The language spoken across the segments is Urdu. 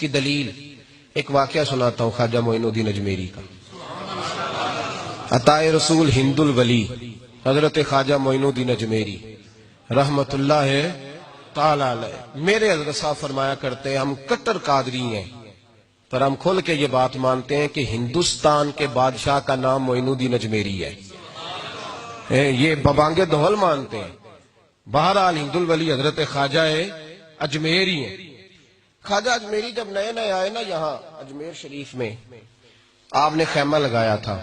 کی دلیل ایک واقعہ سناتا ہوں خواجہ معین الدین اجمیری کا. عطائے رسول ہند الولی حضرت خواجہ معین الدین اجمیری رحمت اللہ تعالی علیہ. میرے حضرت صاحب فرمایا کرتے ہیں ہم کٹر قادری ہیں، پر ہم کھل کے یہ بات مانتے ہیں کہ ہندوستان کے بادشاہ کا نام معین الدین اجمیری ہے. یہ ببانگ دہل مانتے ہیں. بہرحال ہند الولی حضرت خواجہ اجمیری ہیں. خواجہ اجمیری جب نئے نئے آئے نا یہاں اجمیر شریف میں، آپ نے خیمہ لگایا تھا،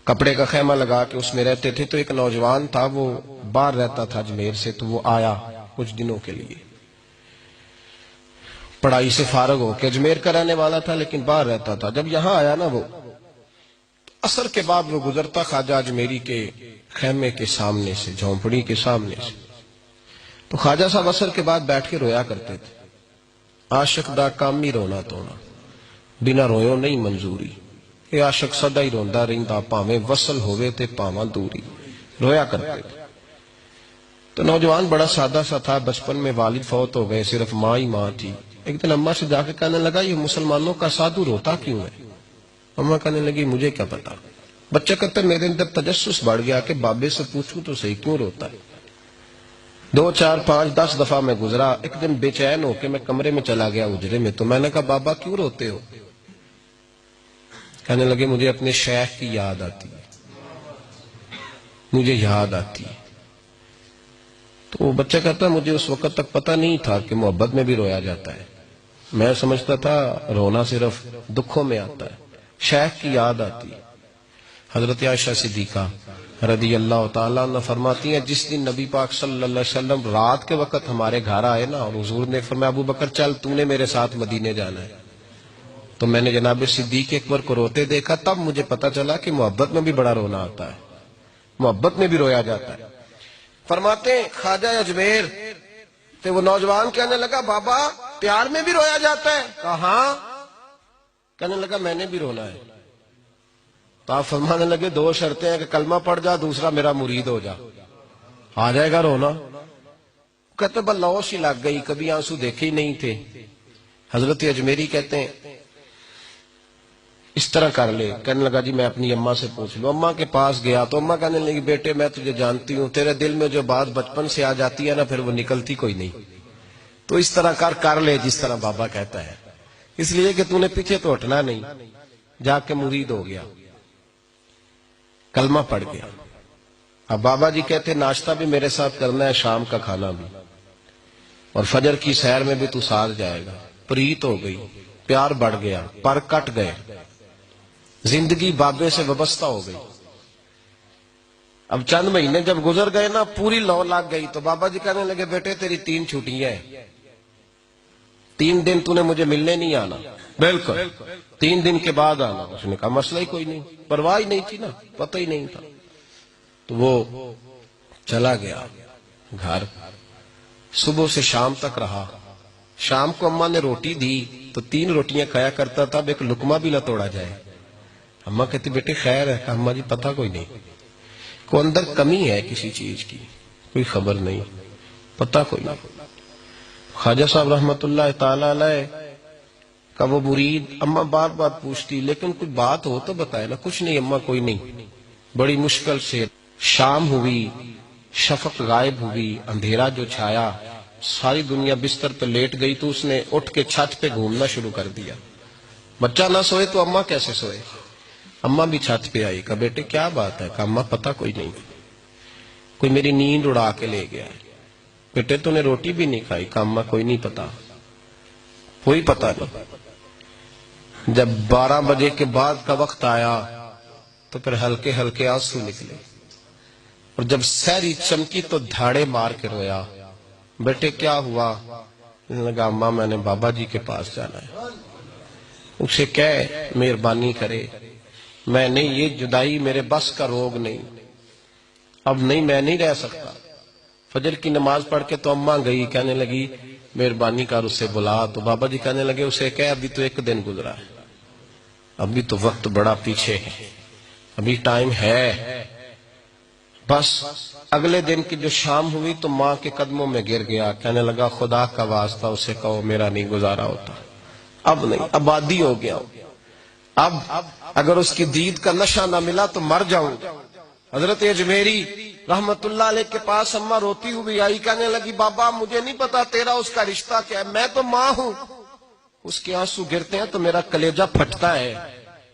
کپڑے کا خیمہ لگا کے اس میں رہتے تھے. تو ایک نوجوان تھا، وہ باہر رہتا تھا اجمیر سے، تو وہ آیا کچھ دنوں کے لیے. پڑھائی سے فارغ ہو کے اجمیر کا رہنے والا تھا لیکن باہر رہتا تھا. جب یہاں آیا نا وہ عصر کے بعد وہ گزرتا خواجہ اجمیری کے خیمے کے سامنے سے، جھونپڑی کے سامنے سے، تو خواجہ صاحب عصر کے بعد بیٹھ کے رویا کرتے تھے. عاشق دا کام ہی رونا تونا، بنا رویوں نہیں منظوری. یہ عاشق سدا ہی روندا رہندا، پاویں وصل ہوئے تے پاواں دوری. رویا کرتے تھے. تو نوجوان بڑا سادہ سا تھا، بچپن میں والد فوت ہو گئے، صرف ماں ہی ماں تھی. ایک دن اماں سے جا کے کہنے لگا یہ مسلمانوں کا سادھو روتا کیوں ہے؟ اماں کہنے لگی مجھے کیا پتا. بچہ کہتا میرے اندر تجسس بڑھ گیا کہ بابے سے پوچھوں تو صحیح کیوں روتا ہے. 2 4 5 10 دفعہ میں گزرا. ایک دن بے چین ہو کے میں کمرے میں چلا گیا اجرے میں. تو میں نے کہا بابا کیوں روتے ہو؟ کہنے لگے مجھے اپنے شیخ کی یاد آتی ہے، مجھے یاد آتی ہے. تو وہ بچہ کہتا مجھے اس وقت تک پتہ نہیں تھا کہ محبت میں بھی رویا جاتا ہے. میں سمجھتا تھا رونا صرف دکھوں میں آتا ہے. شیخ کی یاد آتی ہے. حضرت عائشہ صدیقہ رضی اللہ تعالیٰ عنہ فرماتی ہیں جس دن نبی پاک صلی اللہ علیہ وسلم رات کے وقت ہمارے گھر آئے نا، اور حضور نے فرمایا ابو بکر چل تو نے میرے ساتھ مدینے جانا ہے، تو میں نے جناب صدیق اکبر کو روتے دیکھا. تب مجھے پتا چلا کہ محبت میں بھی بڑا رونا آتا ہے، محبت میں بھی رویا جاتا ہے. فرماتے ہیں خواجہ اجمیر تو وہ نوجوان کہنے لگا بابا پیار میں بھی رویا جاتا ہے؟ کہا ہاں. کہنے لگا میں نے بھی رونا ہے. تو آپ فرمانے لگے 2 شرطیں ہیں کہ کلمہ پڑھ جا، دوسرا میرا مرید ہو جا، آ جائے گا رونا. کہتے بلوش ہی لگ گئی، کبھی آنسو دیکھے ہی نہیں تھے. حضرت اجمیری کہتے ہیں اس طرح کر لے. کہنے لگا جی میں اپنی اماں سے پوچھ لوں. اماں کے پاس گیا تو اماں کہنے لگی بیٹے میں تجھے جانتی ہوں، تیرے دل میں جو بات بچپن سے آ جاتی ہے نا پھر وہ نکلتی کوئی نہیں. تو اس طرح کر لے جس طرح بابا کہتا ہے، اس لیے کہ تو نے پیچھے تو ہٹنا نہیں. جا کے مرید ہو گیا، کلمہ پڑھ گیا. اب بابا جی کہتے ناشتہ بھی میرے ساتھ کرنا ہے، شام کا کھانا بھی، اور فجر کی سیر میں بھی تو ساتھ جائے گا. پریت ہو گئی، پیار بڑھ گیا، پر کٹ گئے، زندگی بابے سے وابستہ ہو گئی. اب چند مہینے جب گزر گئے نا پوری لو لگ گئی. تو بابا جی کہنے لگے بیٹے تیری 3 چھٹیاں ہیں، 3 دن تو نے مجھے ملنے نہیں آنا. بالکل 3 دن کے بعد آنا. اس نے کہا مسئلہ ہی کوئی نہیں، پرواہ ہی نہیں تھی نا، پتہ ہی نہیں تھا. تو وہ چلا گیا گھر. صبح سے شام تک رہا. شام کو اماں نے روٹی دی تو 3 روٹیاں کھایا کرتا تھا، اب ایک لقمہ بھی نہ توڑا جائے. اماں کہتی بیٹے خیر ہے. اماں جی پتہ کوئی نہیں، کوئی اندر کمی ہے کسی چیز کی، کوئی خبر نہیں، پتہ کوئی نہیں. خواجہ صاحب رحمت اللہ تعالی علیہ کا وہ مرید اماں بار بار پوچھتی لیکن کوئی بات ہو تو بتائے نا. کچھ نہیں اماں کوئی نہیں. بڑی مشکل سے شام ہوئی، شفق غائب ہوئی، اندھیرا جو چھایا، ساری دنیا بستر پہ لیٹ گئی. تو اس نے اٹھ کے چھت پہ گھومنا شروع کر دیا. بچہ نہ سوئے تو اماں کیسے سوئے؟ اماں بھی چھت پہ آئی. کہا بیٹے کیا بات ہے؟ کہا اماں پتہ کوئی نہیں، کوئی میری نیند اڑا کے لے گیا ہے. بیٹے تو نے روٹی بھی نہیں کھائی؟ کہا اماں کوئی نہیں پتا، کوئی پتہ نہیں. جب 12 بجے کے بعد کا وقت آیا تو پھر ہلکے ہلکے آنسو نکلے، اور جب سحری چمکی تو دھاڑے مار کے رویا. بیٹے کیا ہوا؟ لگا اماں میں نے بابا جی کے پاس جانا ہے، اسے کہہ مہربانی کرے. میں نہیں، یہ جدائی میرے بس کا روگ نہیں، اب نہیں میں نہیں رہ سکتا. فجر کی نماز پڑھ کے تو اماں گئی، کہنے لگی مہربانی کر اسے بلا. تو بابا جی کہنے لگے اسے کہہ ابھی تو 1 دن گزرا ہے، ابھی تو وقت بڑا پیچھے ہے، ابھی ٹائم ہے. بس اگلے دن کی جو شام ہوئی تو ماں کے قدموں میں گر گیا، کہنے لگا خدا کا واسطہ اسے کہو میرا نہیں گزارا ہوتا، اب نہیں، آبادی ہو گیا، اب اگر اس کی دید کا نشہ نہ ملا تو مر جاؤں گا۔ حضرت اجمیری رحمت اللہ علیہ کے پاس اماں روتی ہوئی آئی، کہنے لگی بابا مجھے نہیں پتا تیرا اس کا رشتہ کیا ہے، میں تو ماں ہوں۔ اس کے آنسو گرتے ہیں تو میرا کلیجہ پھٹتا ہے،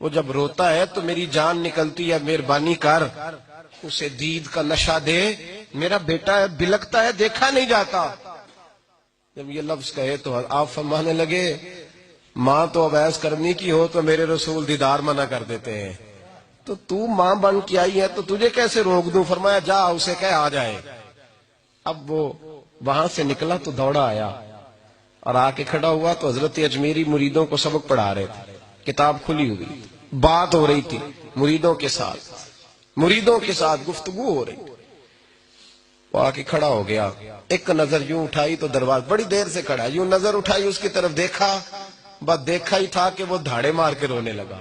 وہ جب روتا ہے تو میری جان نکلتی ہے، مہربانی کر اسے دید کا نشہ دے، میرا بیٹا ہے بلکتا ہے دیکھا نہیں جاتا۔ جب یہ لفظ کہے تو آپ فرمانے لگے ماں تو اویس کرنی کی ہو تو میرے رسول دیدار منع کر دیتے ہیں، تو ماں بن کے آئی ہے تو تجھے کیسے روک دوں؟ فرمایا جا اسے کہہ آ جائے۔ اب وہ وہاں سے نکلا تو دوڑا آیا اور آ کے کھڑا ہوا تو حضرت اجمیری مریدوں کو سبق پڑھا رہے تھے، کتاب کھلی ہوئی، بات ہو رہی تھی مریدوں کے ساتھ گفتگو ہو رہی۔ وہ آ کے کھڑا ہو گیا، ایک نظر یوں اٹھائی تو دروازہ، بڑی دیر سے کھڑا، یوں نظر اٹھائی اس کی طرف دیکھا، بس دیکھا ہی تھا کہ وہ دھاڑے مار کے رونے لگا۔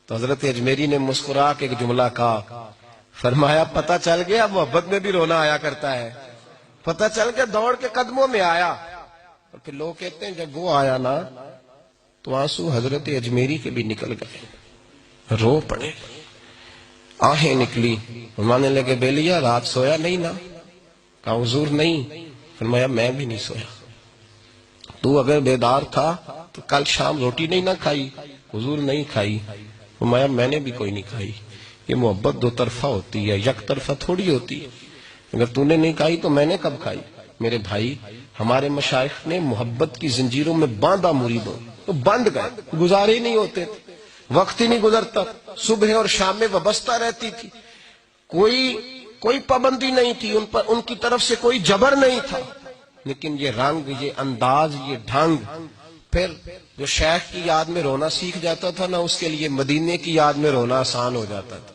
تو حضرت اجمیری نے مسکرا کے ایک جملہ کہا، فرمایا پتہ چل گیا محبت میں بھی رونا آیا کرتا ہے، پتہ چل کے دوڑ کے قدموں میں آیا۔ اور پھر لوگ کہتے ہیں جب وہ آیا نا تو آنسو حضرت اجمیری کے بھی نکل گئے، رو پڑے، آہیں نکلی۔ فرمانے لگے بیلیا رات سویا نہیں نا؟ کہا حضور نہیں۔ فرمایا میں بھی نہیں سویا، تو اگر بیدار تھا تو کل شام روٹی نہیں نہ کھائی؟ حضور نہیں کھائی۔ فرمایا میں نے بھی کوئی نہیں کھائی۔ یہ محبت دو طرفہ ہوتی ہے، یک طرفہ تھوڑی ہوتی ہے، اگر تو نے نہیں کھائی تو میں نے کب کھائی؟ میرے بھائی ہمارے مشائخ نے محبت کی زنجیروں میں باندھا مریدوں، تو بند گئے، گزارے ہی نہیں ہوتے تھے، وقت ہی نہیں گزرتا، صبح اور شام میں وابستہ رہتی تھی، کوئی پابندی نہیں تھی ان پر، ان کی طرف سے کوئی جبر نہیں تھا، لیکن یہ رنگ، یہ انداز، یہ ڈھنگ۔ پھر جو شیخ کی یاد میں رونا سیکھ جاتا تھا نا، اس کے لیے مدینے کی یاد میں رونا آسان ہو جاتا تھا۔